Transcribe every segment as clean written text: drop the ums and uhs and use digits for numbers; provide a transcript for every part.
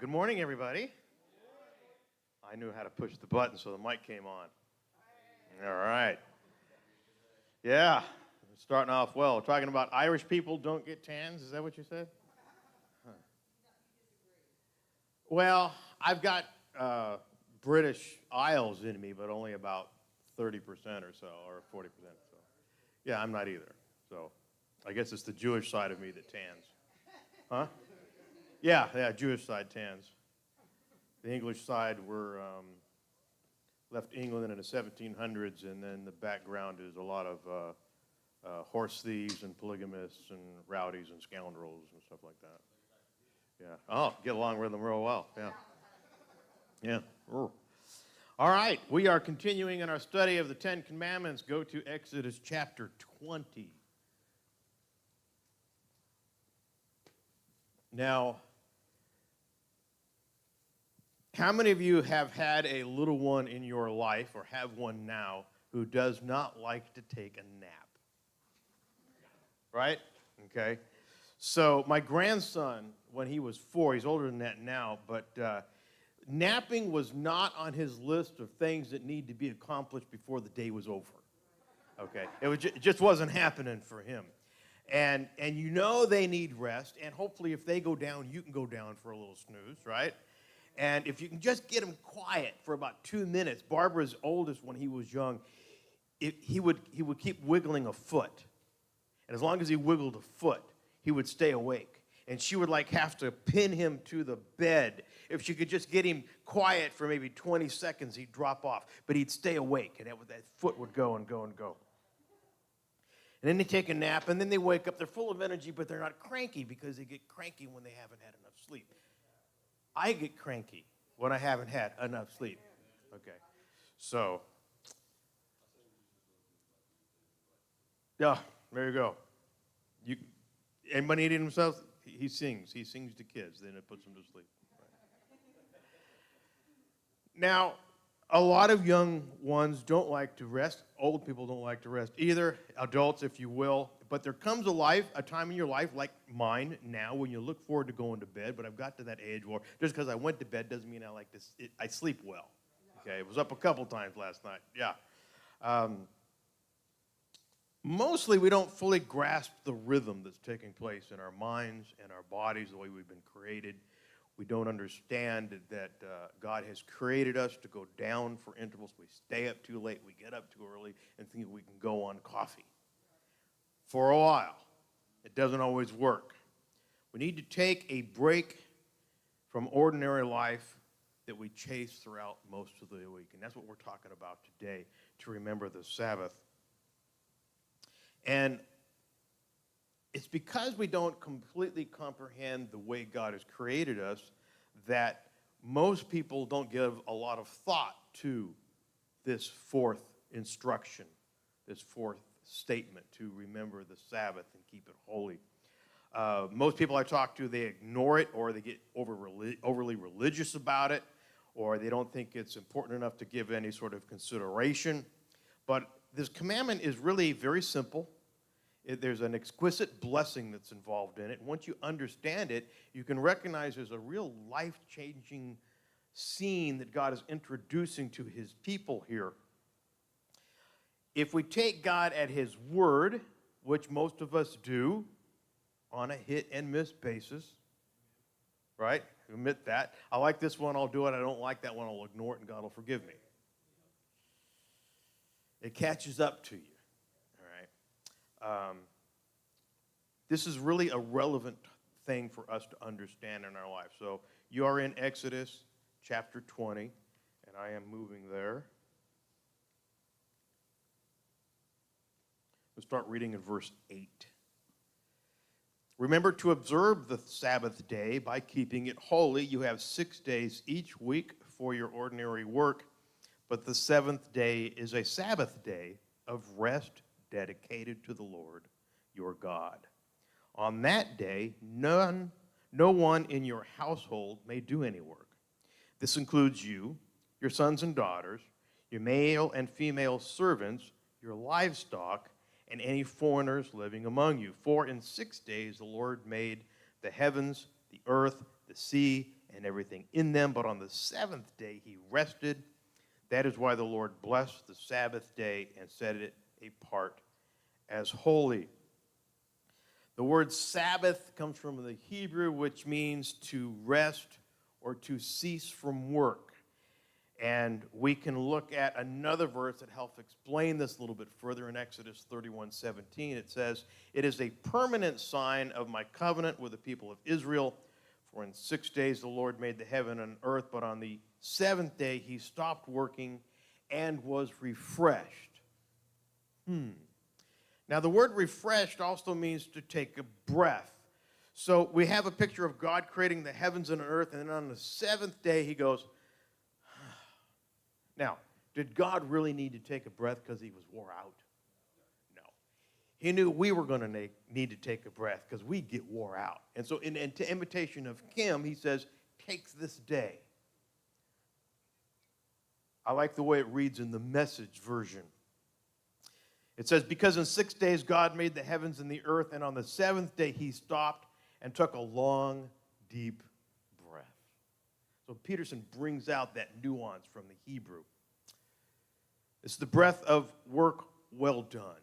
Good morning, everybody. I knew how to push the button, so the mic came on. All right. Yeah, starting off well. Talking about Irish people don't get tans. Is that what you said? Huh. Well, I've got British Isles in me, but only about 30% or so, or 40%. So, yeah, I'm not either. So, I guess it's the Jewish side of me that tans. Huh? Yeah, Jewish side tans. The English side were left England in the 1700s, and then the background is a lot of horse thieves and polygamists and rowdies and scoundrels and stuff like that. Yeah. Oh, get along with them real well. Yeah. Yeah. Ooh. All right. We are continuing in our study of the Ten Commandments. Go to Exodus chapter 20. Now, how many of you have had a little one in your life or have one now who does not like to take a nap? Right? Okay. So my grandson, when he was 4, he's older than that now, but napping was not on his list of things that need to be accomplished before the day was over. Okay. It just wasn't happening for him. And you know they need rest, and hopefully if they go down, you can go down for a little snooze, right? And if you can just get him quiet for about 2 minutes, Barbara's oldest when he was young, he would keep wiggling a foot. And as long as he wiggled a foot, he would stay awake. And she would have to pin him to the bed. If she could just get him quiet for maybe 20 seconds, he'd drop off. But he'd stay awake, and that foot would go and go and go. And then they take a nap, and then they wake up. They're full of energy, but they're not cranky because they get cranky when they haven't had enough sleep. I get cranky when I haven't had enough sleep. Okay. So, yeah, there you go. Anybody eating themselves? He sings. He sings to kids. Then it puts them to sleep. Right. Now, a lot of young ones don't like to rest. Old people don't like to rest either. Adults, if you will. But there comes a time in your life like mine now when you look forward to going to bed. But I've got to that age where just because I went to bed doesn't mean I sleep well. Okay, it was up a couple times last night. Yeah. Mostly we don't fully grasp the rhythm that's taking place in our minds and our bodies, the way we've been created. We don't understand that God has created us to go down for intervals. We stay up too late, we get up too early, and think we can go on coffee. For a while. It doesn't always work. We need to take a break from ordinary life that we chase throughout most of the week. And that's what we're talking about today, to remember the Sabbath. And it's because we don't completely comprehend the way God has created us that most people don't give a lot of thought to this fourth instruction, this fourth statement to remember the Sabbath and keep it holy. Most people I talk to, they ignore it, or they get overly religious about it, or they don't think it's important enough to give any sort of consideration. But this commandment is really very simple. There's an exquisite blessing that's involved in it. And once you understand it, you can recognize there's a real life-changing scene that God is introducing to his people here. If we take God at his word, which most of us do on a hit-and-miss basis, right? Admit that. I like this one, I'll do it. I don't like that one, I'll ignore it, and God will forgive me. It catches up to you. This is really a relevant thing for us to understand in our life. So you are in Exodus chapter 20, and I am moving there. We'll start reading in verse 8. Remember to observe the Sabbath day by keeping it holy. You have 6 days each week for your ordinary work, but the seventh day is a Sabbath day of rest dedicated to the Lord your God. On that day, no one in your household may do any work, This includes you, your sons and daughters, your male and female servants, your livestock, and any foreigners living among you. For in 6 days the Lord made the heavens, the earth, the sea, and everything in them. But on the seventh day he rested. That is why the Lord blessed the Sabbath day and set it apart as holy. The word Sabbath comes from the Hebrew, which means to rest or to cease from work. And we can look at another verse that helps explain this a little bit further in Exodus 31:17. It says, "It is a permanent sign of my covenant with the people of Israel. For in 6 days the Lord made the heaven and earth, but on the seventh day he stopped working and was refreshed." Now the word refreshed also means to take a breath. So we have a picture of God creating the heavens and earth, and then on the seventh day he goes, Now, did God really need to take a breath because he was wore out? No. He knew we were going to need to take a breath because we get wore out. And so in imitation of him, he says, take this day. I like the way it reads in the Message version. It says, because in 6 days God made the heavens and the earth, and on the seventh day he stopped and took a long, deep breath. So Peterson brings out that nuance from the Hebrew. It's the breath of work well done.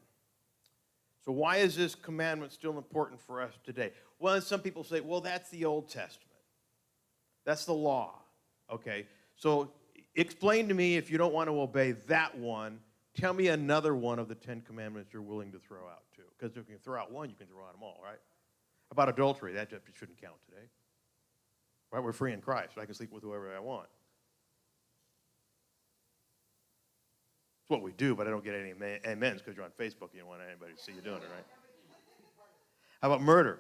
So why is this commandment still important for us today? Well, some people say, well, that's the Old Testament. That's the law. Okay, so explain to me, if you don't want to obey that one, tell me another one of the 10 commandments you're willing to throw out too. Because if you can throw out one, you can throw out them all, right? How about adultery? That just shouldn't count today. Right? We're free in Christ. I can sleep with whoever I want. It's what we do, but I don't get any amens because you're on Facebook. You don't want anybody to see you doing it, right? How about murder?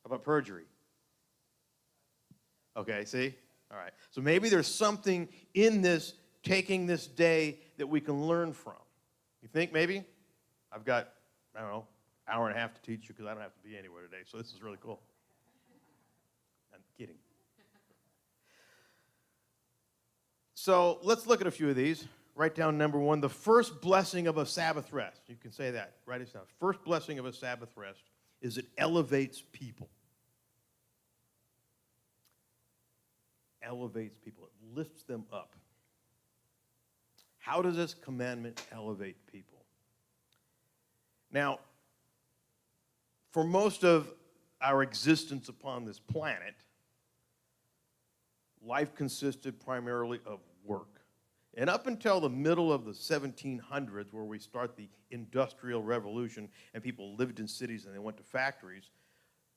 How about perjury? Okay, see? All right. So maybe there's something in this, taking this day, that we can learn from. You think maybe? I've got, I don't know, hour and a half to teach you because I don't have to be anywhere today, so this is really cool. I'm kidding. So let's look at a few of these. Write down number one, the first blessing of a Sabbath rest. You can say that. Write it down. First blessing of a Sabbath rest is it elevates people. Elevates people. It lifts them up. How does this commandment elevate people? Now, for most of our existence upon this planet, life consisted primarily of work. And up until the middle of the 1700s, where we start the Industrial Revolution and people lived in cities and they went to factories,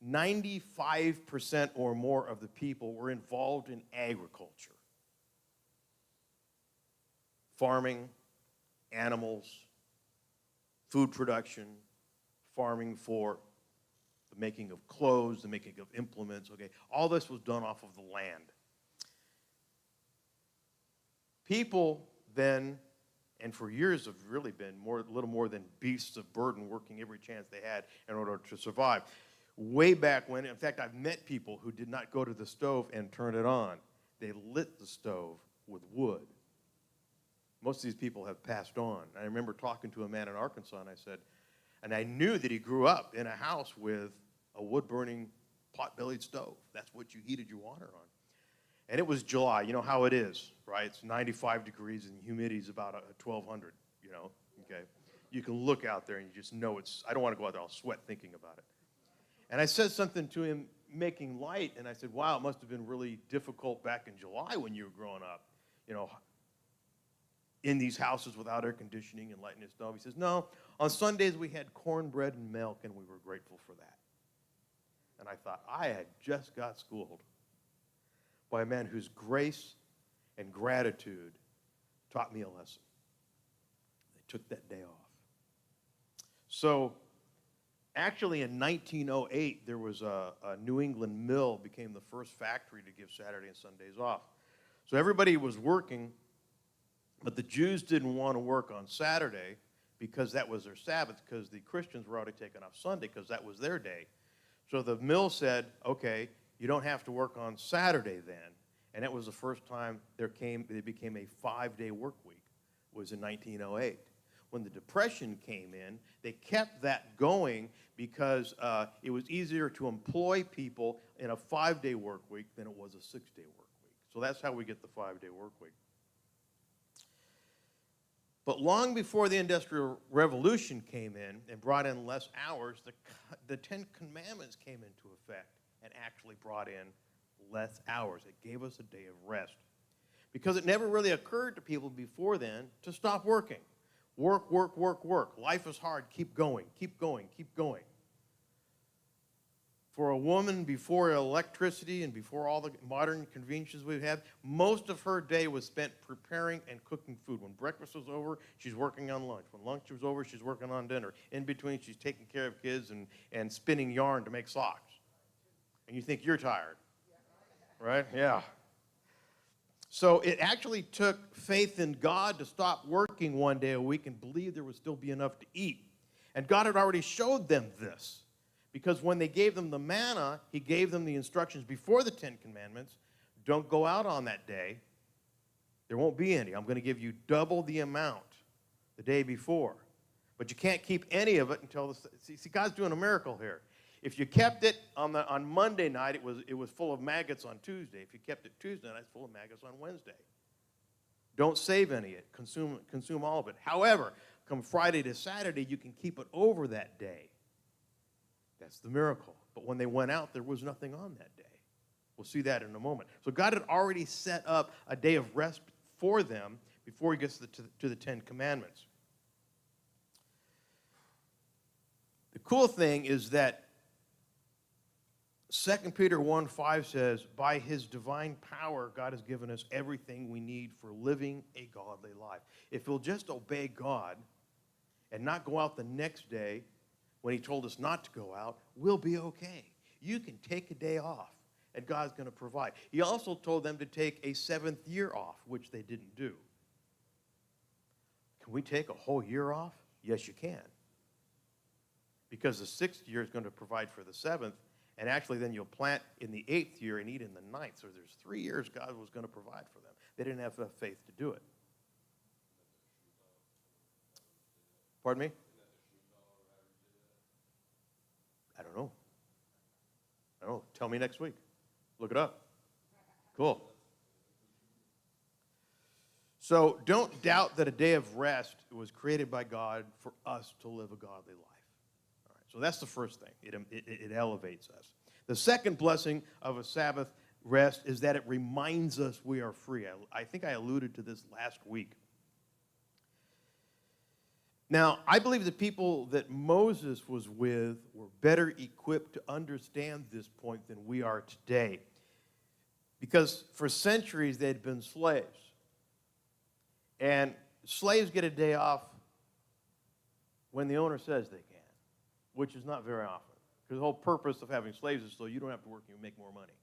95% or more of the people were involved in agriculture. Farming, animals, food production, farming for the making of clothes, the making of implements, okay? All this was done off of the land. People then, and for years have really been little more than beasts of burden, working every chance they had in order to survive. Way back when, in fact, I've met people who did not go to the stove and turn it on. They lit the stove with wood. Most of these people have passed on. I remember talking to a man in Arkansas, and I said, and I knew that he grew up in a house with a wood-burning, pot-bellied stove. That's what you heated your water on. And it was July. You know how it is, right? It's 95 degrees, and the humidity is about 1,200, you know, okay? You can look out there, and you just know it's, I don't want to go out there, I'll sweat thinking about it. And I said something to him making light, and I said, wow, it must have been really difficult back in July when you were growing up, you know, in these houses without air conditioning and lighting a stove. He says, no, on Sundays we had cornbread and milk, and we were grateful for that. And I thought, I had just got schooled by a man whose grace and gratitude taught me a lesson. They took that day off. So actually in 1908, there was a New England mill became the first factory to give Saturday and Sundays off. So everybody was working, but the Jews didn't want to work on Saturday because that was their Sabbath, because the Christians were already taking off Sunday because that was their day. So the mill said, okay, you don't have to work on Saturday then. And it was the first time they became a 5-day work week, was in 1908. When the Depression came in, they kept that going because it was easier to employ people in a 5-day work week than it was a 6-day work week. So that's how we get the 5-day work week. But long before the Industrial Revolution came in and brought in less hours, the Ten Commandments came into effect and actually brought in less hours. It gave us a day of rest. Because it never really occurred to people before then to stop working. Work, work, work, work. Life is hard. Keep going, keep going, keep going. For a woman before electricity and before all the modern conveniences we've had, most of her day was spent preparing and cooking food. When breakfast was over, she's working on lunch. When lunch was over, she's working on dinner. In between, she's taking care of kids and spinning yarn to make socks. And you think you're tired, right? Yeah. So it actually took faith in God to stop working 1 day a week and believe there would still be enough to eat. And God had already showed them this. Because when they gave them the manna, he gave them the instructions before the Ten Commandments. Don't go out on that day. There won't be any. I'm going to give you double the amount the day before. But you can't keep any of it until see, God's doing a miracle here. If you kept it on Monday night, it was full of maggots on Tuesday. If you kept it Tuesday night, it's full of maggots on Wednesday. Don't save any of it. Consume all of it. However, come Friday to Saturday, you can keep it over that day. That's the miracle. But when they went out, there was nothing on that day. We'll see that in a moment. So God had already set up a day of rest for them before he gets to the Ten Commandments. The cool thing is that 2 Peter 1:5 says, by his divine power, God has given us everything we need for living a godly life. If we'll just obey God and not go out the next day when he told us not to go out, we'll be okay. You can take a day off, and God's going to provide. He also told them to take a 7th year off, which they didn't do. Can we take a whole year off? Yes, you can. Because the 6th year is going to provide for the 7th, and actually then you'll plant in the 8th year and eat in the 9th. So there's 3 years God was going to provide for them. They didn't have enough faith to do it. Pardon me? I don't know. Tell me next week. Look it up. Cool. So don't doubt that a day of rest was created by God for us to live a godly life. All right, so that's the first thing. It elevates us. The second blessing of a Sabbath rest is that it reminds us we are free. I think I alluded to this last week. Now, I believe the people that Moses was with were better equipped to understand this point than we are today. Because for centuries, they'd been slaves. And slaves get a day off when the owner says they can, which is not very often. Because the whole purpose of having slaves is so you don't have to work and you make more money.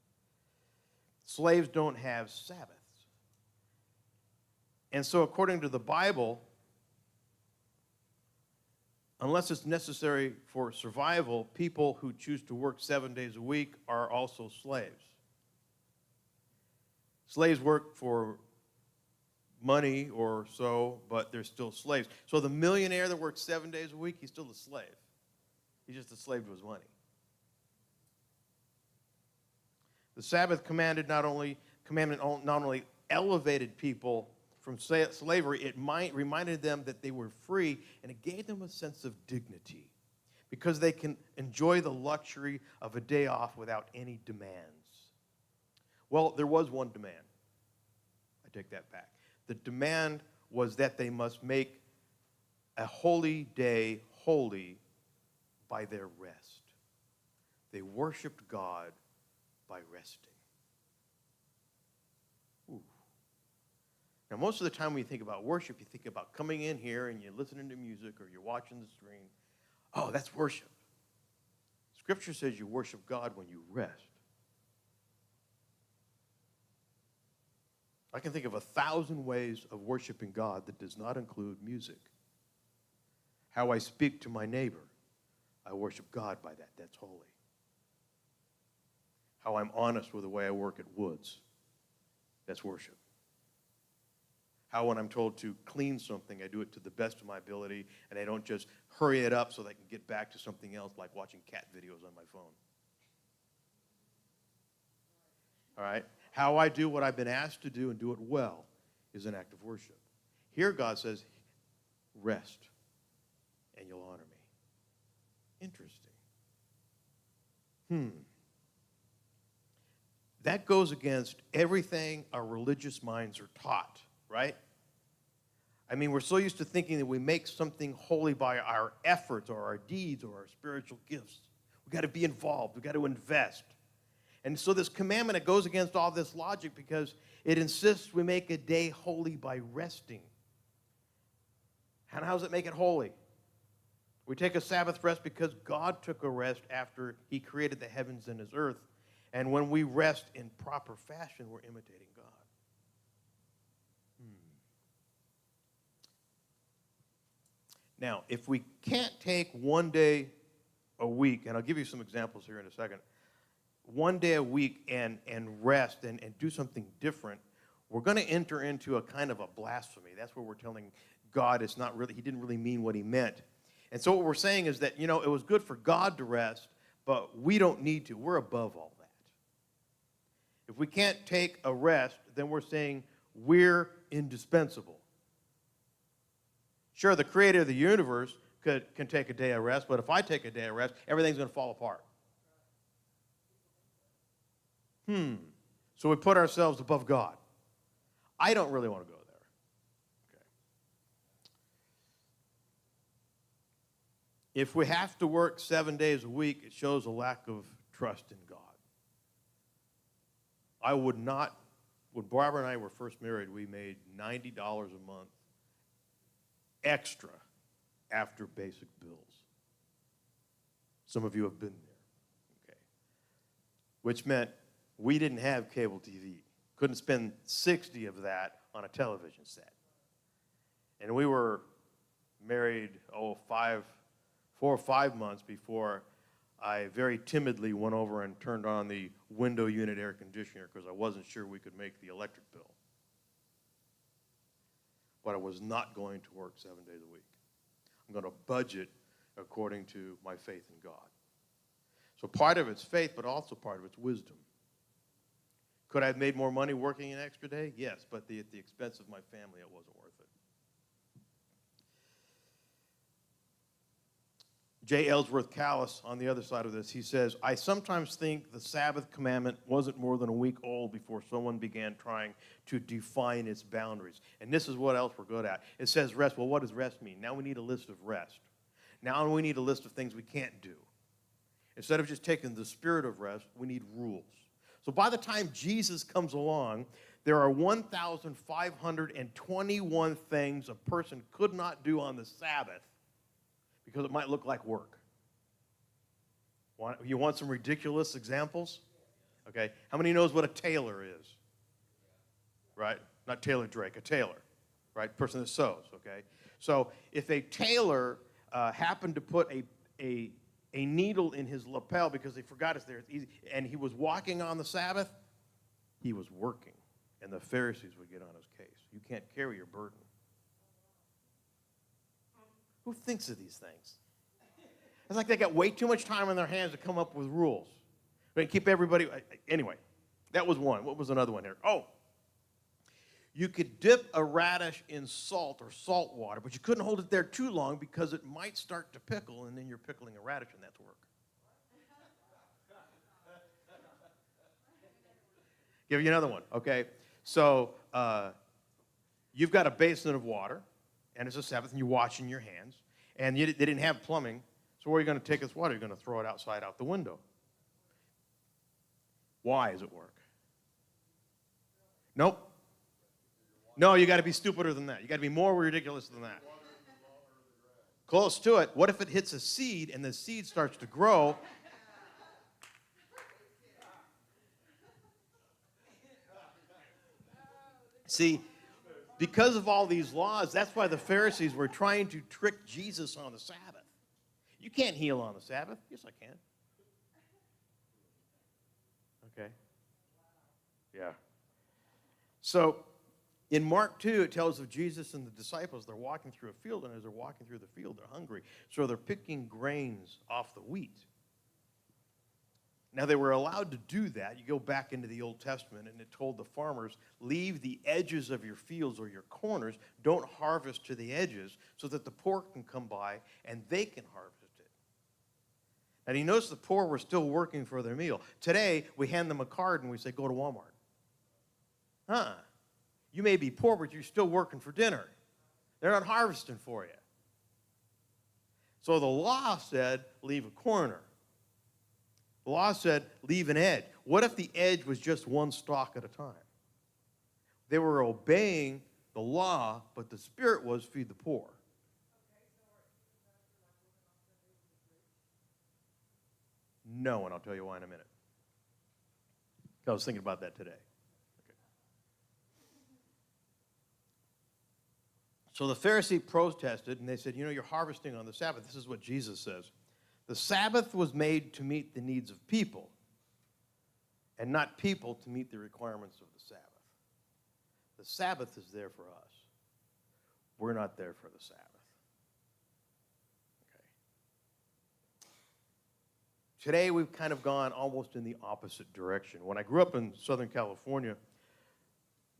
Slaves don't have Sabbaths. And so according to the Bible, unless it's necessary for survival, people who choose to work 7 days a week are also slaves. Slaves work for money or so, but they're still slaves. So the millionaire that works 7 days a week, he's still a slave. He's just a slave to his money. The Sabbath commandment not only elevated people from slavery, it reminded them that they were free, and it gave them a sense of dignity because they can enjoy the luxury of a day off without any demands. Well, there was one demand. I take that back. The demand was that they must make a holy day holy by their rest. They worshiped God by resting. Now, most of the time when you think about worship, you think about coming in here and you're listening to music or you're watching the screen. Oh, that's worship. Scripture says you worship God when you rest. I can think of 1,000 ways of worshiping God that does not include music. How I speak to my neighbor, I worship God by that. That's holy. How I'm honest with the way I work at Woods. That's worship. How when I'm told to clean something, I do it to the best of my ability, and I don't just hurry it up so that I can get back to something else like watching cat videos on my phone. All right? How I do what I've been asked to do and do it well is an act of worship. Here God says, rest, and you'll honor me. Interesting. That goes against everything our religious minds are taught, right? I mean, we're so used to thinking that we make something holy by our efforts or our deeds or our spiritual gifts. We've got to be involved. We've got to invest. And so this commandment, it goes against all this logic because it insists we make a day holy by resting. And how does it make it holy? We take a Sabbath rest because God took a rest after he created the heavens and his earth. And when we rest in proper fashion, we're imitating God. Now, if we can't take one day a week, and I'll give you some examples here in a second, one day a week and rest and do something different, we're going to enter into a kind of a blasphemy. That's where we're telling God it's not really, he didn't really mean what he meant. And so what we're saying is that, it was good for God to rest, but we don't need to. We're above all that. If we can't take a rest, then we're saying we're indispensable. Sure, the creator of the universe can take a day of rest, but if I take a day of rest, everything's going to fall apart. So we put ourselves above God. I don't really want to go there. Okay. If we have to work 7 days a week, it shows a lack of trust in God. I would not, when Barbara and I were first married, we made $90 a month extra after basic bills. Some of you have been there. Okay. Which meant we didn't have cable TV. Couldn't spend 60 of that on a television set. And we were married, 4 or 5 months before I very timidly went over and turned on the window unit air conditioner because I wasn't sure we could make the electric bill. But I was not going to work 7 days a week. I'm going to budget according to my faith in God. So part of it's faith, but also part of it's wisdom. Could I have made more money working an extra day? Yes, but at the expense of my family, it wasn't worth it. J. Ellsworth Callis, on the other side of this, he says, I sometimes think the Sabbath commandment wasn't more than a week old before someone began trying to define its boundaries. And this is what else we're good at. It says rest. Well, what does rest mean? Now we need a list of rest. Now we need a list of things we can't do. Instead of just taking the spirit of rest, we need rules. So by the time Jesus comes along, there are 1,521 things a person could not do on the Sabbath because it might look like work. You want some ridiculous examples? Okay. How many knows what a tailor is? Right? Not Taylor Drake, a tailor. Right? Person that sews. Okay. So if a tailor happened to put a needle in his lapel because he forgot it's there, it's easy, and he was walking on the Sabbath, he was working. And the Pharisees would get on his case. You can't carry your burden. Who thinks of these things? It's like they got way too much time on their hands to come up with rules. They keep everybody. Anyway, that was one. What was another one here? Oh, you could dip a radish in salt or salt water, but you couldn't hold it there too long because it might start to pickle, and then you're pickling a radish, and that's work. Give you another one, okay? So you've got a basin of water, and it's a Sabbath, and you're washing your hands, and they didn't have plumbing, so where are you going to take this water? You're going to throw it outside out the window. Why does it work? Nope. No, you got to be stupider than that. You got to be more ridiculous than that. Close to it. What if it hits a seed and the seed starts to grow? See, because of all these laws, that's why the Pharisees were trying to trick Jesus on the Sabbath. You can't heal on the Sabbath. Yes, I can. Okay. Yeah. So in Mark 2, it tells of Jesus and the disciples. They're walking through a field, and as they're walking through the field, they're hungry. So they're picking grains off the wheat. Now, they were allowed to do that. You go back into the Old Testament, and it told the farmers, leave the edges of your fields or your corners. Don't harvest to the edges so that the poor can come by and they can harvest it. And you notice the poor were still working for their meal. Today, we hand them a card and we say, go to Walmart. You may be poor, but you're still working for dinner. They're not harvesting for you. So the law said, leave a corner. The law said, leave an edge. What if the edge was just one stalk at a time? They were obeying the law, but the spirit was feed the poor. No, and I'll tell you why in a minute. I was thinking about that today. Okay. So the Pharisee protested, and they said, you're harvesting on the Sabbath. This is what Jesus says. The Sabbath was made to meet the needs of people, and not people to meet the requirements of the Sabbath. The Sabbath is there for us. We're not there for the Sabbath. Okay. Today, we've kind of gone almost in the opposite direction. When I grew up in Southern California,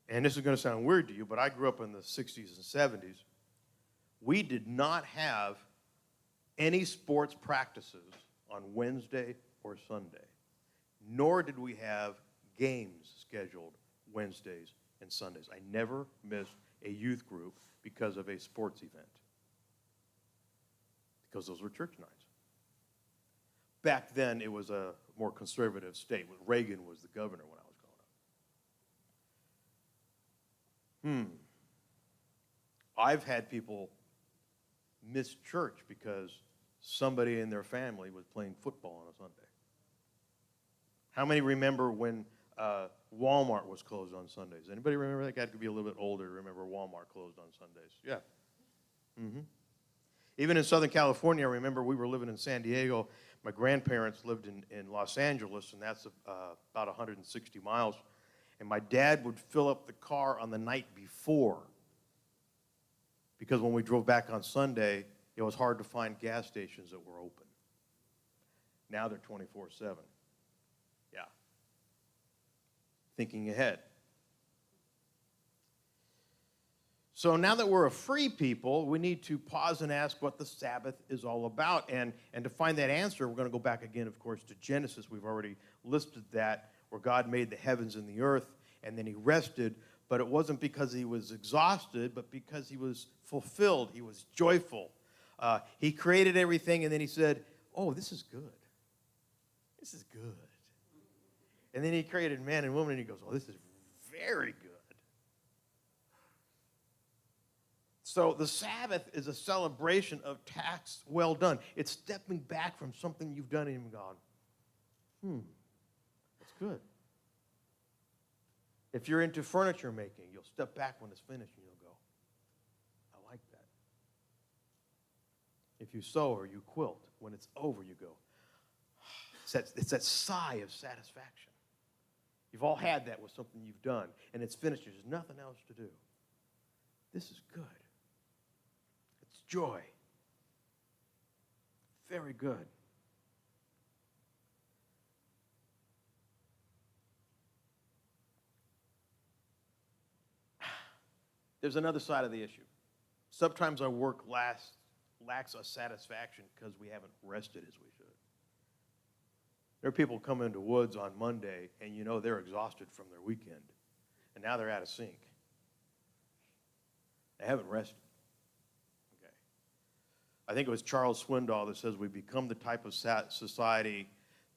and this is going to sound weird to you, but I grew up in the 60s and 70s, we did not have any sports practices on Wednesday or Sunday, nor did we have games scheduled Wednesdays and Sundays. I never missed a youth group because of a sports event, because those were church nights. Back then, it was a more conservative state. Reagan was the governor when I was growing up. I've had people miss church because somebody in their family was playing football on a Sunday. How many remember when Walmart was closed on Sundays? Anybody remember that? Guy could be a little bit older to remember Walmart closed on Sundays. Yeah. Even in Southern California, I remember we were living in San Diego. My grandparents lived in Los Angeles, and that's about 160 miles. And my dad would fill up the car on the night before, because when we drove back on Sunday, it was hard to find gas stations that were open. Now they're 24/7. Yeah. Thinking ahead. So now that we're a free people, we need to pause and ask what the Sabbath is all about. And to find that answer, we're going to go back again, of course, to Genesis. We've already listed that, where God made the heavens and the earth, and then he rested. But it wasn't because he was exhausted, but because he was fulfilled. He was joyful. He created everything, and then he said, oh, this is good. This is good. And then he created man and woman, and he goes, oh, this is very good. So the Sabbath is a celebration of tasks well done. It's stepping back from something you've done and you've gone, that's good. If you're into furniture making, you'll step back when it's finished and you'll go, I like that. If you sew or you quilt, when it's over, you go, it's that sigh of satisfaction. You've all had that with something you've done, and it's finished. There's nothing else to do. This is good. It's joy. Very good. There's another side of the issue. Sometimes our work lacks a satisfaction because we haven't rested as we should. There are people come into Woods on Monday, and they're exhausted from their weekend, and now they're out of sync. They haven't rested. Okay. I think it was Charles Swindoll that says we become the type of society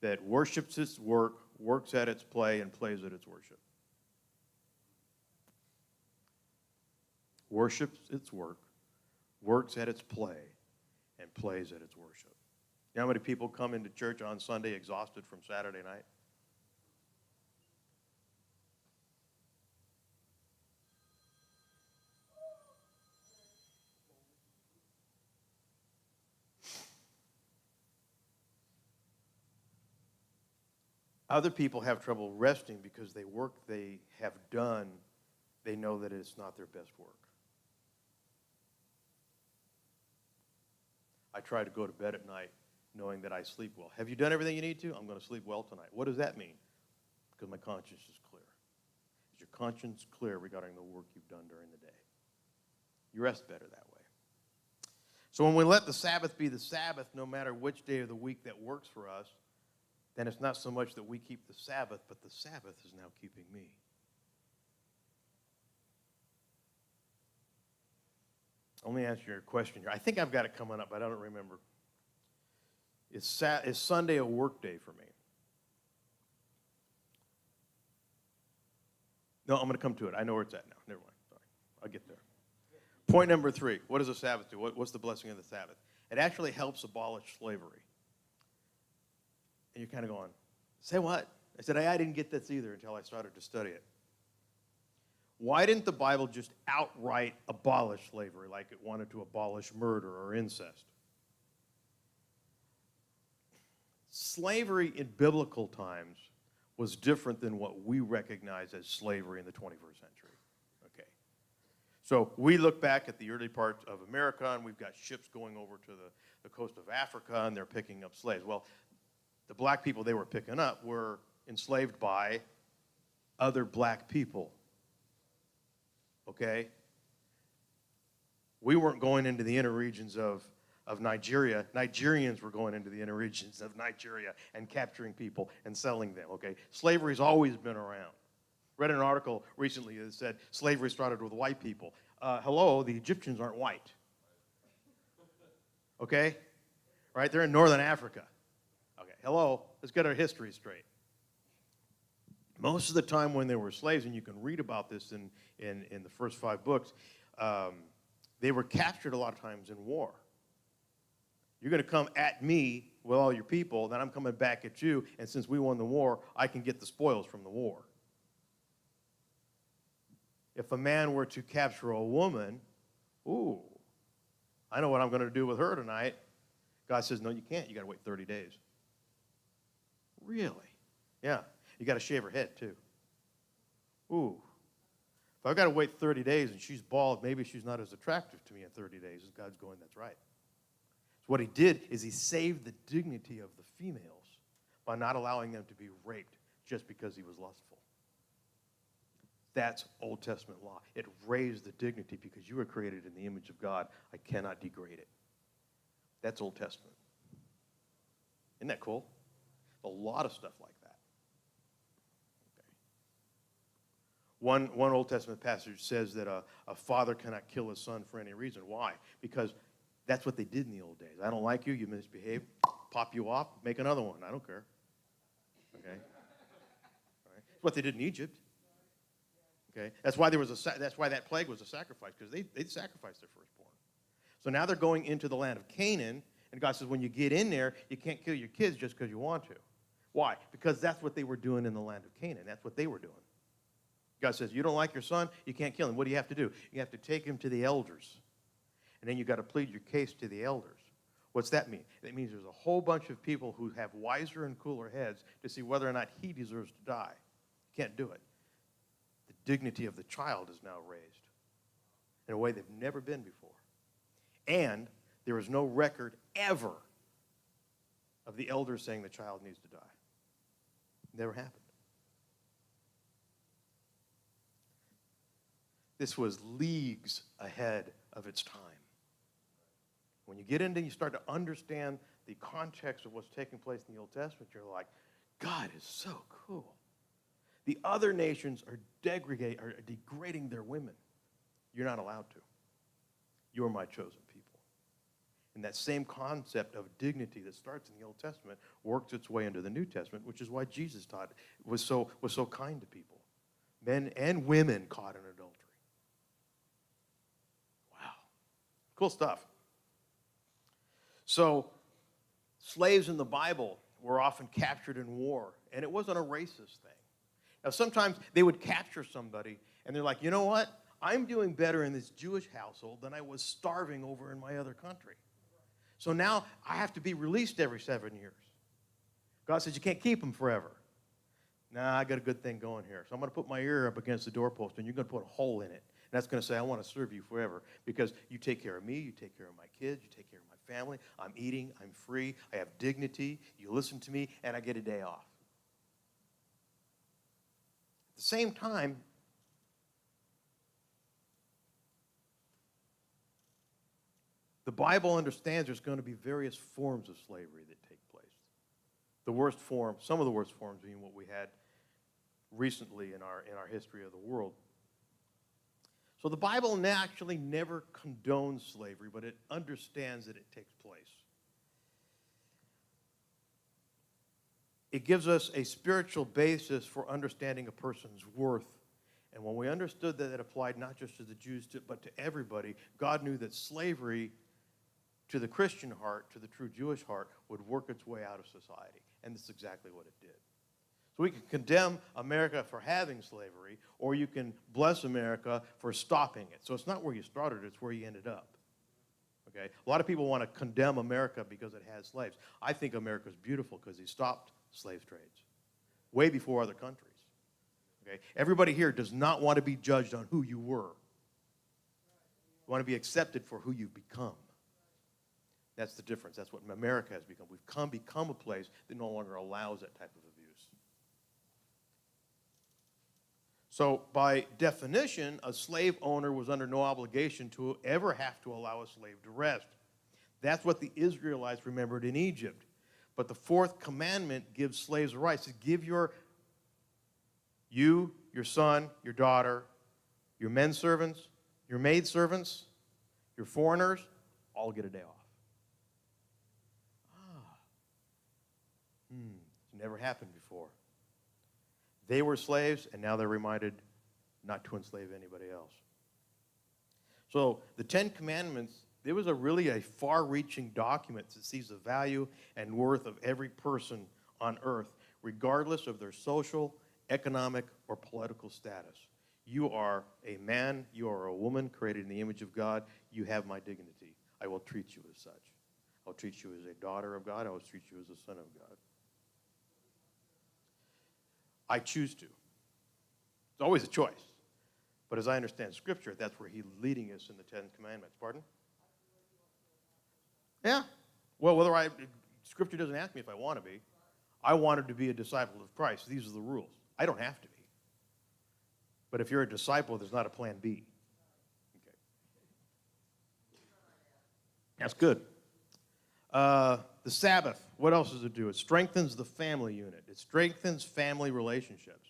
that worships its work, works at its play, and plays at its worship. Worships its work, works at its play, and plays at its worship. You know how many people come into church on Sunday exhausted from Saturday night? Other people have trouble resting because they have done they know that it's not their best work. I try to go to bed at night knowing that I sleep well. Have you done everything you need to? I'm going to sleep well tonight. What does that mean? Because my conscience is clear. Is your conscience clear regarding the work you've done during the day? You rest better that way. So when we let the Sabbath be the Sabbath, no matter which day of the week that works for us, then it's not so much that we keep the Sabbath, but the Sabbath is now keeping me. Let me answer your question here. I think I've got it coming up, but I don't remember. Is Sunday a work day for me? No, I'm going to come to it. I know where it's at now. Never mind. Sorry. I'll get there. Point number 3. What does the Sabbath do? What's the blessing of the Sabbath? It actually helps abolish slavery. And you're kind of going, say what? I said, I didn't get this either until I started to study it. Why didn't the Bible just outright abolish slavery like it wanted to abolish murder or incest? Slavery in biblical times was different than what we recognize as slavery in the 21st century. Okay. So we look back at the early parts of America, and we've got ships going over to the coast of Africa, and they're picking up slaves. Well, the black people they were picking up were enslaved by other black people. Okay? We weren't going into the inner regions of Nigeria. Nigerians were going into the inner regions of Nigeria and capturing people and selling them. Okay? Slavery's always been around. Read an article recently that said slavery started with white people. Hello, the Egyptians aren't white. Okay? Right? They're in northern Africa. Okay, hello, let's get our history straight. Most of the time when there were slaves, and you can read about this in the first 5 books, they were captured a lot of times in war. You're going to come at me with all your people, then I'm coming back at you, and since we won the war, I can get the spoils from the war. If a man were to capture a woman, ooh, I know what I'm going to do with her tonight. God says, no, you can't. You got to wait 30 days. Really? Yeah. You got to shave her head, too. Ooh. If I've got to wait 30 days and she's bald, maybe she's not as attractive to me in 30 days. As God's going, that's right. So what he did is he saved the dignity of the females by not allowing them to be raped just because he was lustful. That's Old Testament law. It raised the dignity because you were created in the image of God. I cannot degrade it. That's Old Testament. Isn't that cool? A lot of stuff like that. Okay. One Old Testament passage says that a father cannot kill his son for any reason. Why? Because that's what they did in the old days. I don't like you, you misbehave, pop you off, make another one. I don't care. Okay? Right? It's what they did in Egypt. Okay? That's why that's why that plague was a sacrifice, because they'd sacrifice their firstborn. So now they're going into the land of Canaan, and God says when you get in there, you can't kill your kids just because you want to. Why? Because that's what they were doing in the land of Canaan. That's what they were doing. God says, you don't like your son, you can't kill him. What do you have to do? You have to take him to the elders. And then you've got to plead your case to the elders. What's that mean? That means there's a whole bunch of people who have wiser and cooler heads to see whether or not he deserves to die. You can't do it. The dignity of the child is now raised in a way they've never been before. And there is no record ever of the elders saying the child needs to die. Never happened. This was leagues ahead of its time. When you get into and you start to understand the context of what's taking place in the Old Testament, you're like, God is so cool. The other nations are degrading their women. You're not allowed to. You're my chosen people. And that same concept of dignity that starts in the Old Testament works its way into the New Testament, which is why Jesus taught was so kind to people, men and women caught in adultery. Wow, cool stuff. So, slaves in the Bible were often captured in war, and it wasn't a racist thing. Now, sometimes they would capture somebody, and they're like, you know what? I'm doing better in this Jewish household than I was starving over in my other country. So now I have to be released every 7 years. God says you can't keep them forever. Nah, I got a good thing going here. So I'm going to put my ear up against the doorpost, and you're going to put a hole in it. And that's going to say, I want to serve you forever because you take care of me, you take care of my kids, you take care of my family. I'm eating, I'm free, I have dignity, you listen to me, and I get a day off. At the same time, the Bible understands there's going to be various forms of slavery that take place. The worst form, some of the worst forms being what we had recently in our history of the world. So the Bible actually never condones slavery, but it understands that it takes place. It gives us a spiritual basis for understanding a person's worth. And when we understood that it applied not just to the Jews, but to everybody, God knew that slavery to the Christian heart, to the true Jewish heart, would work its way out of society. And that's exactly what it did. So we can condemn America for having slavery, or you can bless America for stopping it. So it's not where you started, it's where you ended up. Okay? A lot of people want to condemn America because it has slaves. I think America's beautiful because he stopped slave trades way before other countries. Okay? Everybody here does not want to be judged on who you were. You want to be accepted for who you've become. That's the difference. That's what America has become. We've become a place that no longer allows that type of abuse. So by definition, a slave owner was under no obligation to ever have to allow a slave to rest. That's what the Israelites remembered in Egypt. But the fourth commandment gives slaves a right to give your son, your daughter, your men servants, your maid servants, your foreigners, all get a day off. It's never happened before. They were slaves, and now they're reminded not to enslave anybody else. So the Ten Commandments, there was really a far-reaching document that sees the value and worth of every person on earth, regardless of their social, economic, or political status. You are a man, you are a woman created in the image of God. You have my dignity. I will treat you as such. I'll treat you as a daughter of God. I will treat you as a son of God. I choose to. It's always a choice. But as I understand Scripture, that's where he's leading us in the Ten Commandments. Pardon? Yeah. Well, Scripture doesn't ask me if I want to be. I wanted to be a disciple of Christ. These are the rules. I don't have to be. But if you're a disciple, there's not a plan B. Okay. That's good. The Sabbath, what else does it do? It strengthens the family unit. It strengthens family relationships.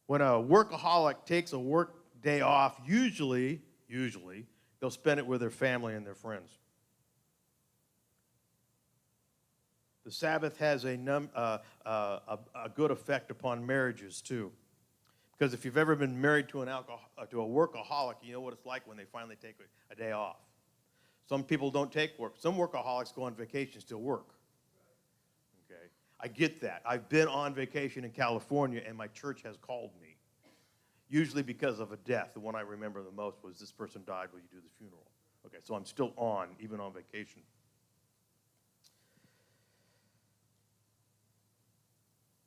When a workaholic takes a work day off, usually, they'll spend it with their family and their friends. The Sabbath has a good effect upon marriages, too. Because if you've ever been married to a workaholic, you know what it's like when they finally take a day off. Some people don't take work. Some workaholics go on vacation, still work. Okay, I get that. I've been on vacation in California, and my church has called me, usually because of a death. The one I remember the most was this person died, will you do the funeral? Okay, so I'm still on, even on vacation.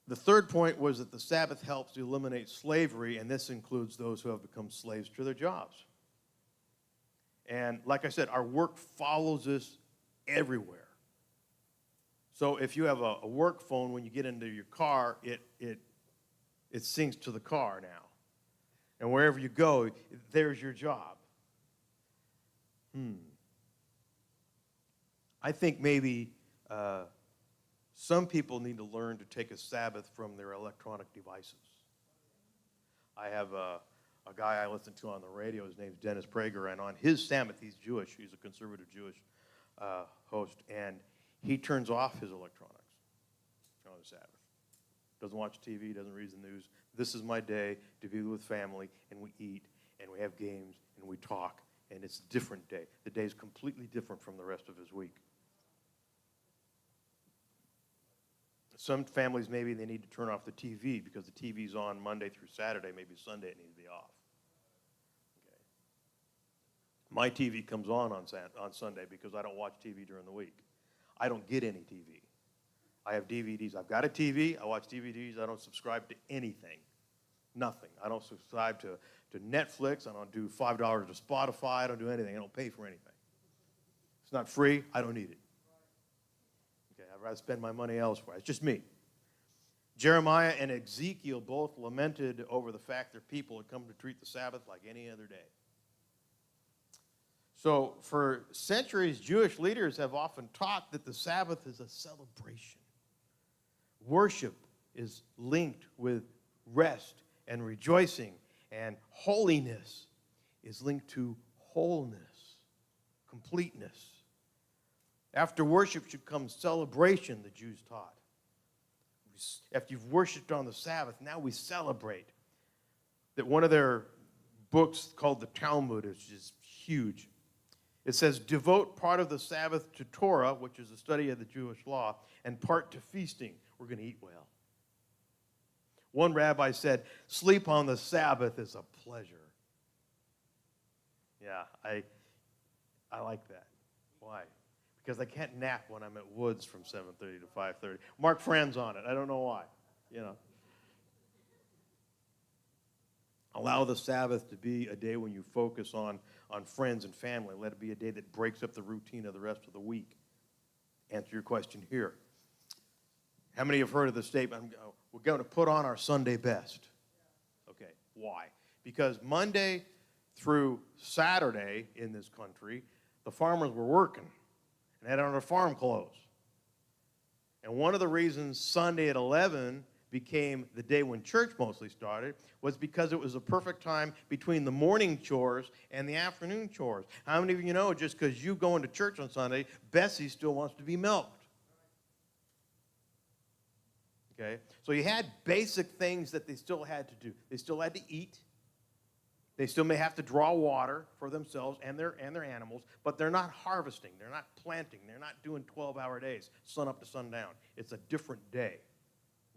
The third point was that the Sabbath helps to eliminate slavery, and this includes those who have become slaves to their jobs. And like I said, our work follows us everywhere. So if you have a work phone, when you get into your car, it syncs to the car now. And wherever you go, there's your job. I think maybe some people need to learn to take a Sabbath from their electronic devices. I have a guy I listen to on the radio. His name's Dennis Prager, and on his Sabbath, he's Jewish. He's a conservative Jewish host, and he turns off his electronics on the Sabbath. Doesn't watch TV, doesn't read the news. This is my day to be with family, and we eat, and we have games, and we talk, and it's a different day. The day is completely different from the rest of his week. Some families, maybe they need to turn off the TV because the TV's on Monday through Saturday. Maybe Sunday it needs to be off. Okay. My TV comes on Sunday because I don't watch TV during the week. I don't get any TV. I have DVDs. I've got a TV. I watch DVDs. I don't subscribe to anything. Nothing. I don't subscribe to Netflix. I don't do $5 to Spotify. I don't do anything. I don't pay for anything. It's not free. I don't need it. Okay, I'd rather spend my money elsewhere. It's just me. Jeremiah and Ezekiel both lamented over the fact their people had come to treat the Sabbath like any other day. So for centuries, Jewish leaders have often taught that the Sabbath is a celebration. Worship is linked with rest and rejoicing, and holiness is linked to wholeness, completeness. After worship should come celebration, the Jews taught. After you've worshiped on the Sabbath, now we celebrate. That one of their books called the Talmud is just huge. It says, devote part of the Sabbath to Torah, which is the study of the Jewish law, and part to feasting. We're going to eat well. One rabbi said, sleep on the Sabbath is a pleasure. Yeah, I like that. Why? Because I can't nap when I'm at Woods from 7:30 to 5:30. Mark Franz on it. I don't know why. Allow the Sabbath to be a day when you focus on friends and family. Let it be a day that breaks up the routine of the rest of the week. Answer your question here. How many have heard of the statement, we're going to put on our Sunday best? Okay, why? Because Monday through Saturday in this country, the farmers were working and had on their farm clothes. And one of the reasons Sunday at 11 became the day when church mostly started was because it was a perfect time between the morning chores and the afternoon chores. How many of you know just because you go into church on Sunday, Bessie still wants to be milked? Okay? So you had basic things that they still had to do. They still had to eat. They still may have to draw water for themselves and their animals, but they're not harvesting. They're not planting. They're not doing 12-hour days, sun up to sundown. It's a different day.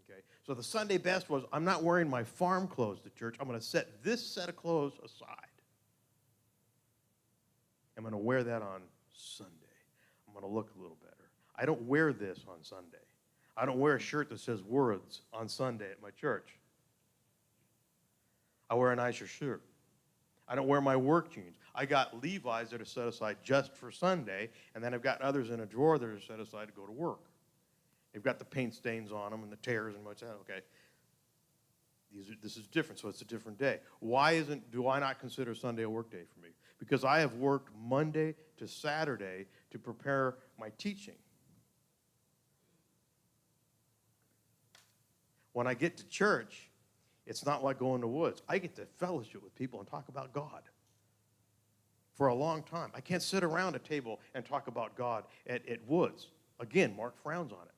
Okay? So the Sunday best was, I'm not wearing my farm clothes to church. I'm going to set this set of clothes aside. I'm going to wear that on Sunday. I'm going to look a little better. I don't wear this on Sunday. I don't wear a shirt that says words on Sunday at my church. I wear a nicer shirt. I don't wear my work jeans. I got Levi's that are set aside just for Sunday, and then I've got others in a drawer that are set aside to go to work. They've got the paint stains on them and the tears and what's that. Okay, this is different, so it's a different day. Do I not consider Sunday a work day for me? Because I have worked Monday to Saturday to prepare my teaching. When I get to church, it's not like going to Woods. I get to fellowship with people and talk about God for a long time. I can't sit around a table and talk about God at Woods. Again, Mark frowns on it.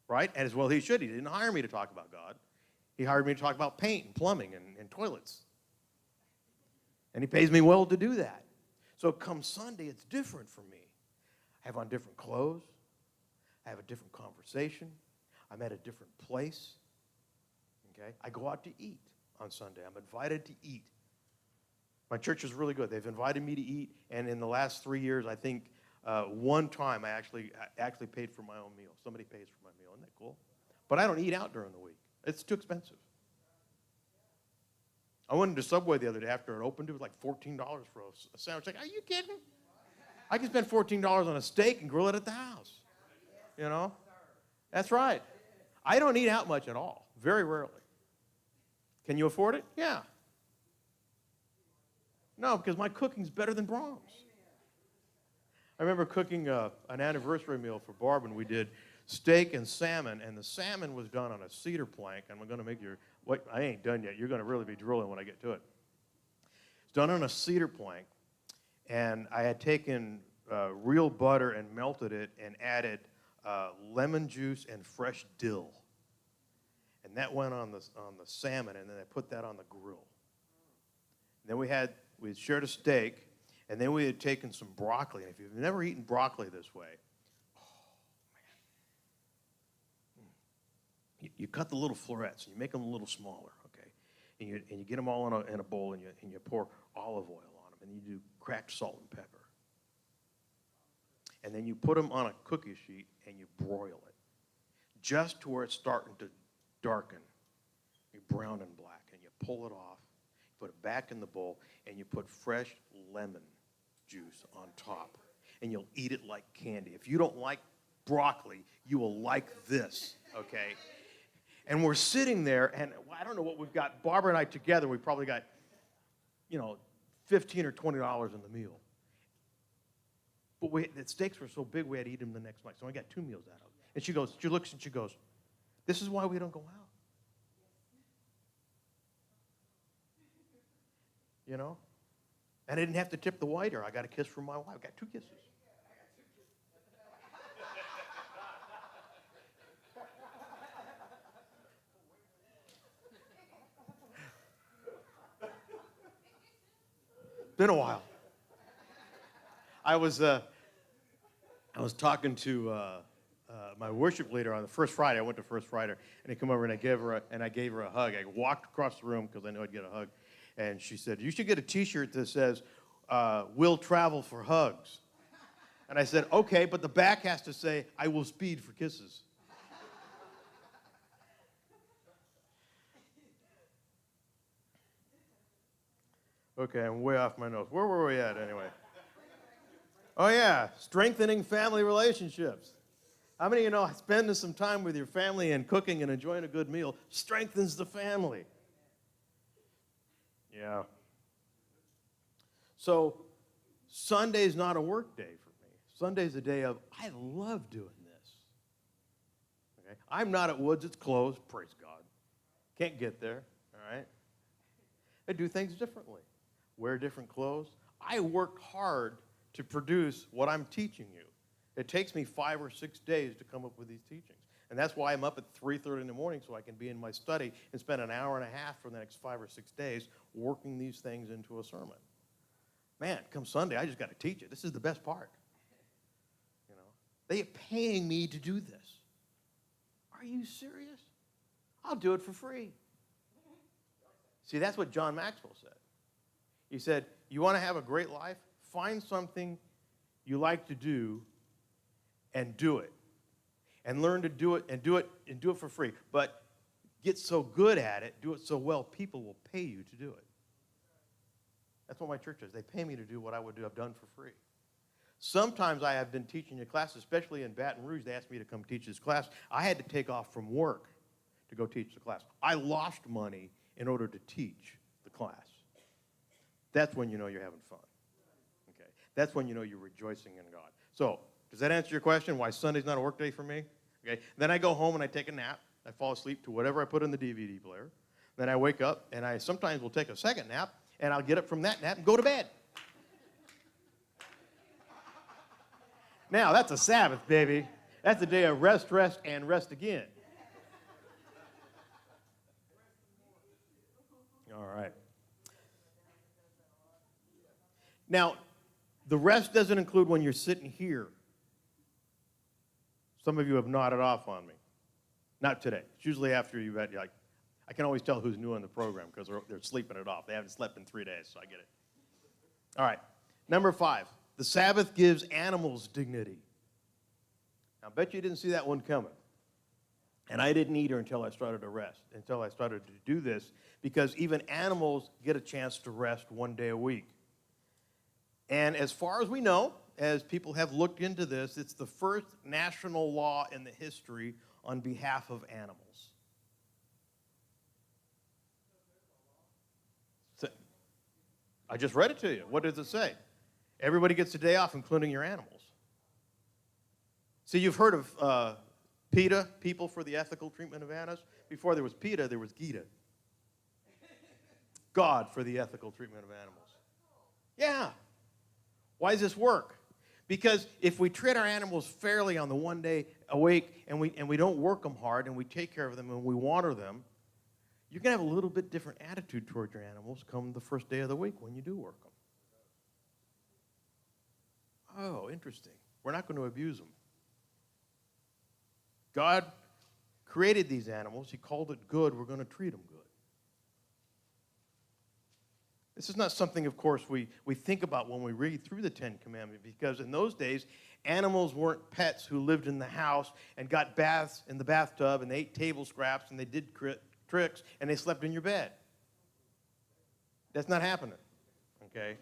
Right? And as well he should. He didn't hire me to talk about God. He hired me to talk about paint and plumbing and toilets. And he pays me well to do that. So come Sunday, it's different for me. I have on different clothes. I have a different conversation. I'm at a different place. Okay? I go out to eat on Sunday. I'm invited to eat. My church is really good. They've invited me to eat, and in the last 3 years, I think one time I actually paid for my own meal. Somebody pays for my meal. Isn't that cool? But I don't eat out during the week. It's too expensive. I went into Subway the other day after it opened. It was like $14 for a sandwich. Like, are you kidding? I can spend $14 on a steak and grill it at the house. You know? That's right. I don't eat out much at all. Very rarely. Can you afford it? Yeah. No, because my cooking's better than Brahms. I remember cooking an anniversary meal for Barb, and we did steak and salmon, and the salmon was done on a cedar plank, and I'm going to make I ain't done yet. You're going to really be drooling when I get to it. It's done on a cedar plank, and I had taken real butter and melted it and added lemon juice and fresh dill. And that went on the salmon, and then I put that on the grill. And then we had shared a steak, and then we had taken some broccoli. And if you've never eaten broccoli this way, oh, man. You cut the little florets, and you make them a little smaller, okay? And you get them all in a bowl, and you pour olive oil on them, and you do cracked salt and pepper. And then you put them on a cookie sheet and you broil it, just to where it's starting to darken. You brown and black, and you pull it off, put it back in the bowl, and you put fresh lemon juice on top. And you'll eat it like candy. If you don't like broccoli, you will like this, okay? And we're sitting there, and I don't know what we've got. Barbara and I together, we probably got, $15 or $20 in the meal. But the steaks were so big, we had to eat them the next night. So I got 2 meals out of it. And she looks and she goes, this is why we don't go out. I didn't have to tip the waiter. I got a kiss from my wife. I got 2 kisses. Been a while. I was talking to my worship leader on the First Friday. I went to First Friday, and he came over and I gave her a hug. I walked across the room because I knew I'd get a hug, and she said, "You should get a T-shirt that says we'll travel for hugs." And I said, "Okay, but the back has to say I will speed for kisses." Okay, I'm way off my notes. Where were we at anyway? Oh, yeah, strengthening family relationships. How many of you know spending some time with your family and cooking and enjoying a good meal strengthens the family? Yeah. So Sunday's not a work day for me. Sunday's a day of, I love doing this. Okay? I'm not at Woods. It's closed. Praise God. Can't get there. All right? I do things differently. Wear different clothes. I work hard to produce what I'm teaching you. It takes me 5 or 6 days to come up with these teachings. And that's why I'm up at 3:30 in the morning so I can be in my study and spend an hour and a half for the next 5 or 6 days working these things into a sermon. Man, come Sunday, I just got to teach it. This is the best part. They are paying me to do this. Are you serious? I'll do it for free. See, that's what John Maxwell said. He said, you want to have a great life? Find something you like to do and do it. And learn to do it and do it for free. But get so good at it, do it so well, people will pay you to do it. That's what my church does. They pay me to do what I would have done for free. Sometimes I have been teaching a class, especially in Baton Rouge. They asked me to come teach this class. I had to take off from work to go teach the class. I lost money in order to teach the class. That's when you know you're having fun. Okay? That's when you know you're rejoicing in God. So, does that answer your question, why Sunday's not a work day for me? Okay. Then I go home and I take a nap. I fall asleep to whatever I put in the DVD player. Then I wake up and I sometimes will take a second nap, and I'll get up from that nap and go to bed. Now, that's a Sabbath, baby. That's a day of rest, and rest again. All right. Now, the rest doesn't include when you're sitting here. Some of you have nodded off on me. Not today. It's usually after you've had, I can always tell who's new in the program because they're sleeping it off. They haven't slept in 3 days, so I get it. All right. Number 5, the Sabbath gives animals dignity. Now, I bet you didn't see that one coming. And I didn't either until I started to rest, until I started to do this, because even animals get a chance to rest 1 day a week. And as far as we know, as people have looked into this, it's the first national law in the history on behalf of animals. So, I just read it to you. What does it say? Everybody gets a day off, including your animals. See, you've heard of PETA, People for the Ethical Treatment of Animals. Before there was PETA, there was GETA. God for the Ethical Treatment of Animals. Yeah. Why does this work? Because if we treat our animals fairly on the 1 day a week and we don't work them hard and we take care of them and we water them, you can have a little bit different attitude toward your animals come the first day of the week when you do work them. Oh, interesting. We're not going to abuse them. God created these animals. He called it good. We're going to treat them good. This is not something, of course, we think about when we read through the Ten Commandments, because in those days, animals weren't pets who lived in the house and got baths in the bathtub, and they ate table scraps, and they did tricks, and they slept in your bed. That's not happening, okay?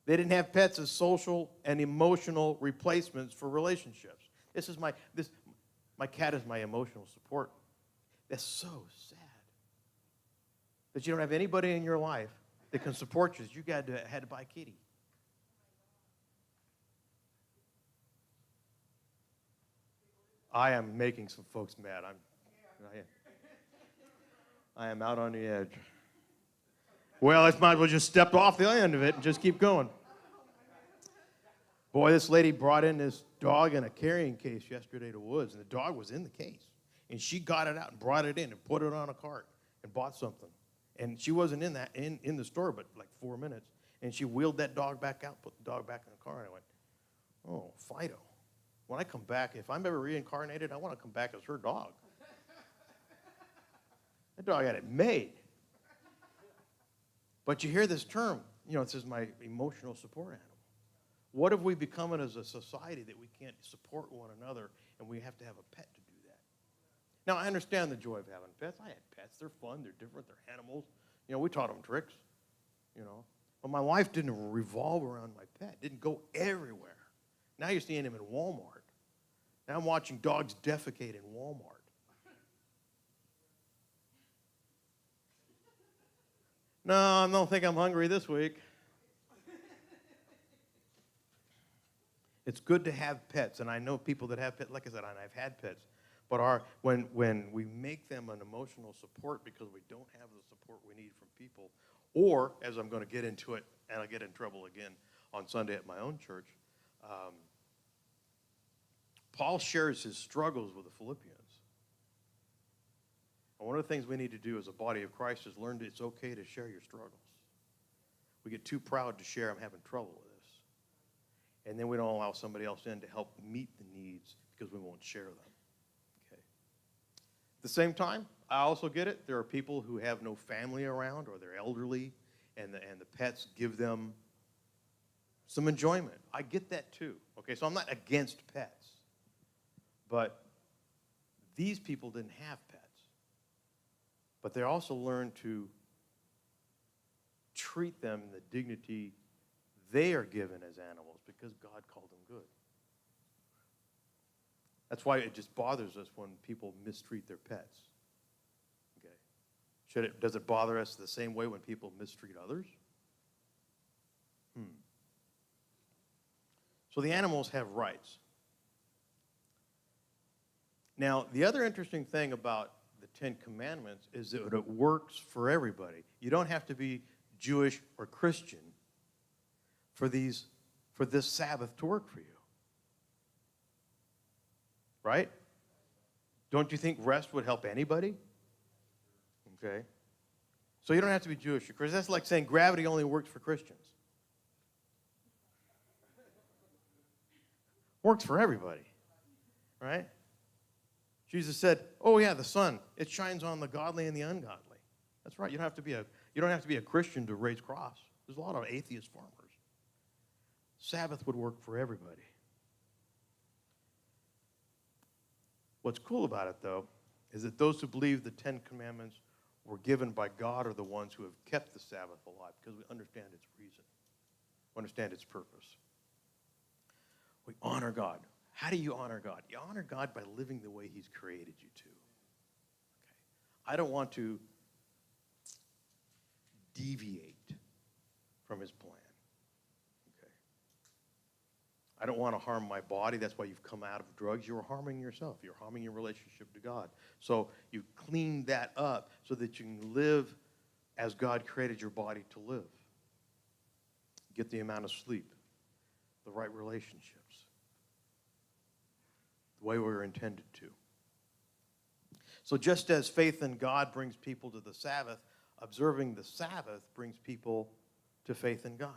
They didn't have pets as social and emotional replacements for relationships. My cat is my emotional support. That's so sad. That you don't have anybody in your life that can support you. You had to buy a kitty. I am making some folks mad. I am out on the edge. Well, I might as well just step off the end of it and just keep going. Boy, this lady brought in this dog in a carrying case yesterday to Woods, and the dog was in the case. And she got it out and brought it in and put it on a cart and bought something. And she wasn't in the store but like 4 minutes. And she wheeled that dog back out, put the dog back in the car, and I went, oh, Fido. When I come back, if I'm ever reincarnated, I want to come back as her dog. That dog had it made. But you hear this term, it says my emotional support animal. What have we become as a society that we can't support one another and we have to have a pet to do that? Now, I understand the joy of having pets. I had pets. They're fun. They're different. They're animals. We taught them tricks, But my life didn't revolve around my pet. It didn't go everywhere. Now you're seeing him in Walmart. Now I'm watching dogs defecate in Walmart. No, I don't think I'm hungry this week. It's good to have pets, and I know people that have pets. Like I said, I've had pets. But when we make them an emotional support because we don't have the support we need from people, or, as I'm going to get into it, and I'll get in trouble again on Sunday at my own church, Paul shares his struggles with the Philippians. And one of the things we need to do as a body of Christ is learn that it's okay to share your struggles. We get too proud to share I'm having trouble with this. And then we don't allow somebody else in to help meet the needs because we won't share them. Okay. At the same time, I also get it. There are people who have no family around or they're elderly and the pets give them some enjoyment. I get that too. Okay, so I'm not against pets. But these people didn't have pets. But they also learned to treat them the dignity they are given as animals because God called them good. That's why it just bothers us when people mistreat their pets. Okay. Does it bother us the same way when people mistreat others? So the animals have rights. Now, the other interesting thing about the Ten Commandments is that it works for everybody. You don't have to be Jewish or Christian for this Sabbath to work for you. Right? Don't you think rest would help anybody? Okay. So you don't have to be Jewish or Christian. That's like saying gravity only works for Christians. Works for everybody. Right? Jesus said, oh yeah, the sun, it shines on the godly and the ungodly. That's right. You don't have to be a Christian to raise crops. There's a lot of atheist farmers. Sabbath would work for everybody. What's cool about it, though, is that those who believe the Ten Commandments were given by God are the ones who have kept the Sabbath alive because we understand its reason. We understand its purpose. We honor God. How do you honor God? You honor God by living the way he's created you to. Okay. I don't want to deviate from his plan. Okay. I don't want to harm my body. That's why you've come out of drugs. You're harming yourself. You're harming your relationship to God. So you clean that up so that you can live as God created your body to live. Get the amount of sleep, the right relationships. Way we were intended to. So just as faith in God brings people to the Sabbath, observing the Sabbath brings people to faith in God.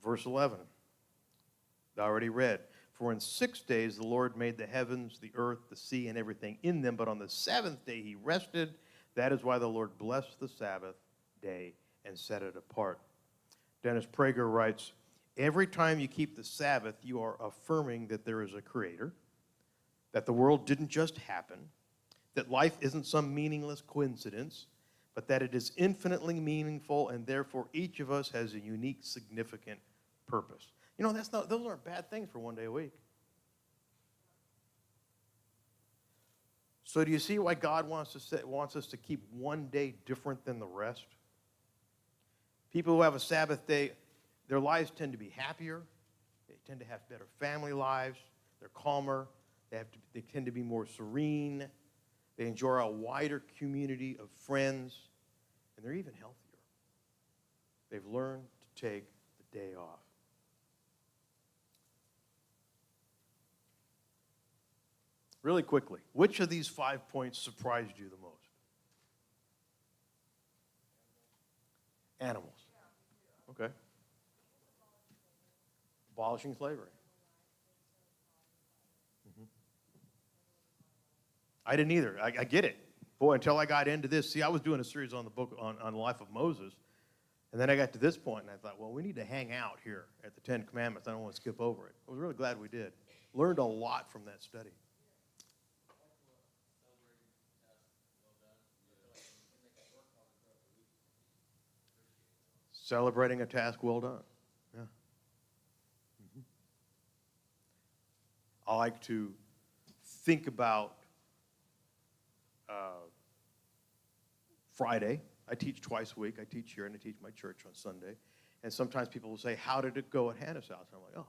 Verse 11, I already read, for in 6 days the Lord made the heavens, the earth, the sea, and everything in them, but on the seventh day he rested. That is why the Lord blessed the Sabbath day and set it apart. Dennis Prager writes, every time you keep the Sabbath, you are affirming that there is a creator, that the world didn't just happen, that life isn't some meaningless coincidence, but that it is infinitely meaningful, and therefore each of us has a unique, significant purpose. You know, those aren't bad things for one day a week. So do you see why God wants us to keep one day different than the rest? People who have a Sabbath day, their lives tend to be happier. They tend to have better family lives. They're calmer. They tend to be more serene. They enjoy a wider community of friends. And they're even healthier. They've learned to take the day off. Really quickly, which of these 5 points surprised you the most? Animals. Okay. Abolishing slavery. I didn't either. I get it. Boy, until I got into this, see, I was doing a series on the book on the life of Moses, and then I got to this point, and I thought, well, we need to hang out here at the Ten Commandments. I don't want to skip over it. I was really glad we did. Learned a lot from that study. Celebrating a task well done. Yeah. Mm-hmm. I like to think about Friday. I teach twice a week. I teach here and I teach my church on Sunday. And sometimes people will say, how did it go at Hannah's house? And I'm like,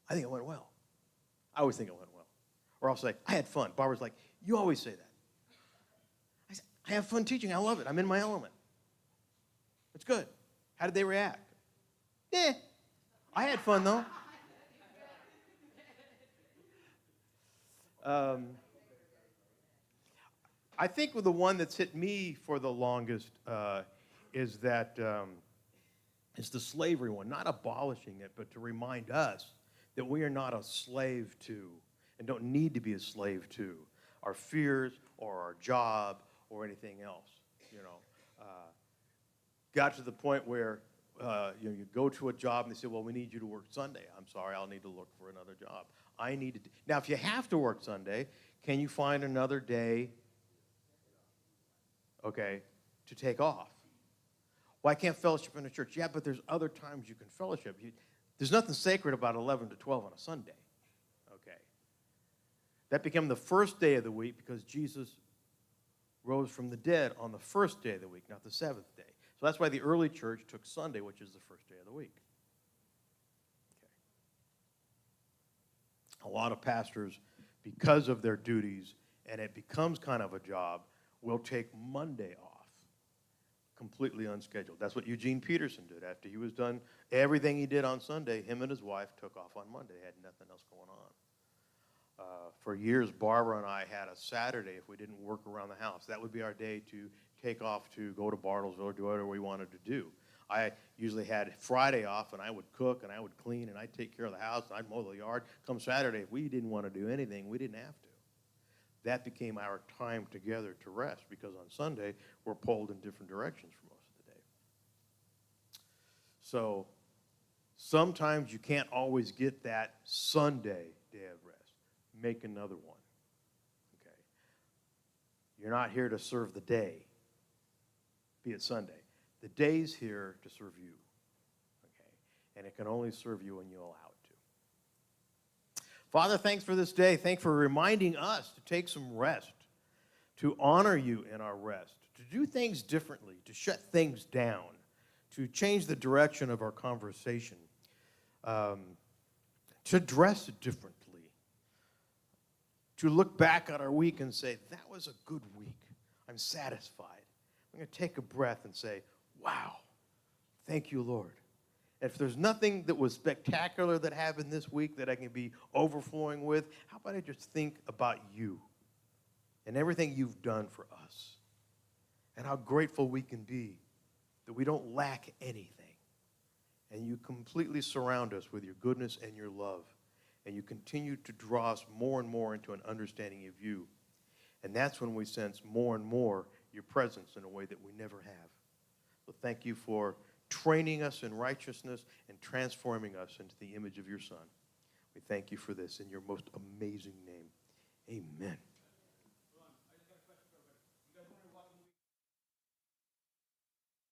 I think it went well. I always think it went well. Or I'll say, I had fun. Barbara's like, you always say that. I say, I have fun teaching. I love it. I'm in my element. It's good. How did they react? I had fun, though. I think the one that's hit me for the longest is the slavery one. Not abolishing it, but to remind us that we are not a slave to and don't need to be a slave to our fears or our job or anything else. Got to the point where you go to a job and they say, well, we need you to work Sunday. I'm sorry, I'll need to look for another job. Now, if you have to work Sunday, can you find another day, to take off? Well, I can't fellowship in a church. Yeah, but there's other times you can fellowship. There's nothing sacred about 11 to 12 on a Sunday. That became the first day of the week because Jesus rose from the dead on the first day of the week, not the seventh day. So that's why the early church took Sunday, which is the first day of the week. A lot of pastors, because of their duties, and it becomes kind of a job, will take Monday off, completely unscheduled. That's what Eugene Peterson did. After he was done everything he did on Sunday, him and his wife took off on Monday. They had nothing else going on. For years, Barbara and I had a Saturday if we didn't work around the house. That would be our day to take off to go to Bartlesville or do whatever we wanted to do. I usually had Friday off, and I would cook, and I would clean, and I'd take care of the house, and I'd mow the yard. Come Saturday, if we didn't want to do anything, we didn't have to. That became our time together to rest, because on Sunday, we're pulled in different directions for most of the day. So sometimes you can't always get that Sunday day of rest. Make another one. You're not here to serve the day, be it Sunday. The day's here to serve you. And it can only serve you when you allow it to. Father, thanks for this day. Thanks for reminding us to take some rest, to honor you in our rest, to do things differently, to shut things down, to change the direction of our conversation, to dress differently, to look back on our week and say, that was a good week. I'm satisfied. I'm going to take a breath and say, wow, thank you, Lord. And if there's nothing that was spectacular that happened this week that I can be overflowing with, how about I just think about you and everything you've done for us and how grateful we can be that we don't lack anything. And you completely surround us with your goodness and your love. And you continue to draw us more and more into an understanding of you. And that's when we sense more and more your presence in a way that we never have. So thank you for training us in righteousness and transforming us into the image of your Son. We thank you for this in your most amazing name. Amen.